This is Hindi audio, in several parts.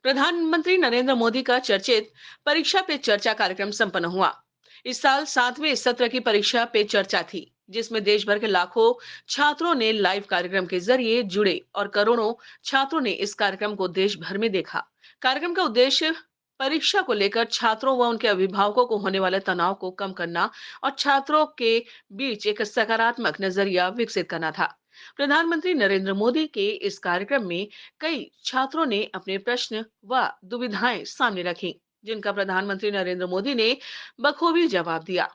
प्रधानमंत्री नरेंद्र मोदी का चर्चित परीक्षा पे चर्चा कार्यक्रम संपन्न हुआ। इस साल 7वें सत्र की परीक्षा पे चर्चा थी, जिसमें देश भर के लाखों छात्रों ने लाइव कार्यक्रम के जरिए जुड़े और करोड़ों छात्रों ने इस कार्यक्रम को देश भर में देखा। कार्यक्रम का उद्देश्य परीक्षा को लेकर छात्रों व उनके अभिभावकों को होने वाले तनाव को कम करना और छात्रों के बीच एक सकारात्मक नजरिया विकसित करना था। प्रधानमंत्री नरेंद्र मोदी के इस कार्यक्रम में कई छात्रों ने अपने प्रश्न व दुविधाएं सामने रखी, जिनका प्रधानमंत्री नरेंद्र मोदी ने बखूबी जवाब दिया।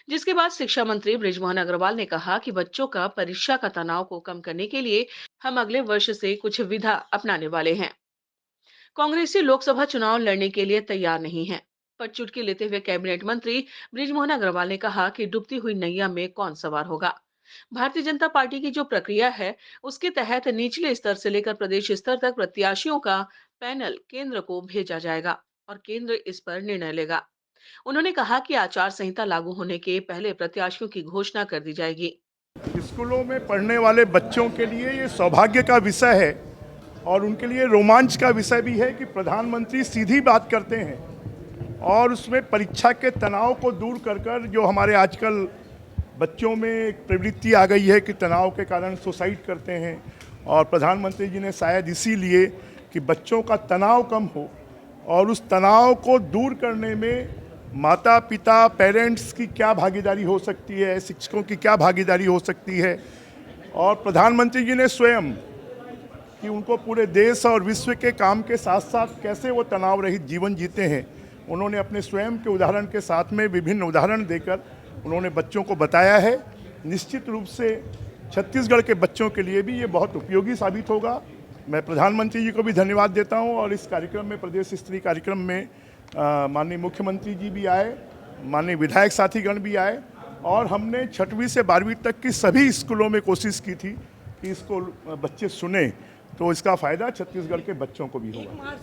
जिसके बाद शिक्षा मंत्री बृजमोहन अग्रवाल ने कहा कि बच्चों का परीक्षा का तनाव को कम करने के लिए हम अगले वर्ष से कुछ विधा अपनाने वाले हैं। कांग्रेसी लोकसभा चुनाव लड़ने के लिए तैयार नहीं है, पर चुटकी लेते हुए कैबिनेट मंत्री बृजमोहन अग्रवाल ने कहा कि डूबती हुई नैया में कौन सवार होगा। भारतीय जनता पार्टी की जो प्रक्रिया है, उसके तहत निचले स्तर से लेकर प्रदेश स्तर तक प्रत्याशियों का पैनल केंद्र को भेजा जाएगा और केंद्र इस पर निर्णय लेगा। उन्होंने कहा कि आचार संहिता लागू होने के पहले प्रत्याशियों की घोषणा कर दी जाएगी। स्कूलों में पढ़ने वाले बच्चों के लिए ये सौभाग्य का विषय है और उनके लिए रोमांच का विषय भी है कि प्रधानमंत्री सीधी बात करते हैं और उसमें परीक्षा के तनाव को दूर कर जो हमारे आजकल बच्चों में एक प्रवृत्ति आ गई है कि तनाव के कारण सुसाइड करते हैं, और प्रधानमंत्री जी ने शायद इसीलिए कि बच्चों का तनाव कम हो और उस तनाव को दूर करने में माता पिता पेरेंट्स की क्या भागीदारी हो सकती है, शिक्षकों की क्या भागीदारी हो सकती है। और प्रधानमंत्री जी ने स्वयं कि उनको पूरे देश और विश्व के काम के साथ साथ कैसे वो तनाव रहित जीवन जीते हैं, उन्होंने अपने स्वयं के उदाहरण के साथ में विभिन्न उदाहरण देकर उन्होंने बच्चों को बताया है। निश्चित रूप से छत्तीसगढ़ के बच्चों के लिए भी ये बहुत उपयोगी साबित होगा। मैं प्रधानमंत्री जी को भी धन्यवाद देता हूँ और इस कार्यक्रम में, प्रदेश स्तरीय कार्यक्रम में माननीय मुख्यमंत्री जी भी आए, माननीय विधायक साथीगण भी आए और हमने 6वीं से 12वीं तक की सभी स्कूलों में कोशिश की थी कि इसको बच्चे सुने, तो इसका फ़ायदा छत्तीसगढ़ के बच्चों को भी होगा।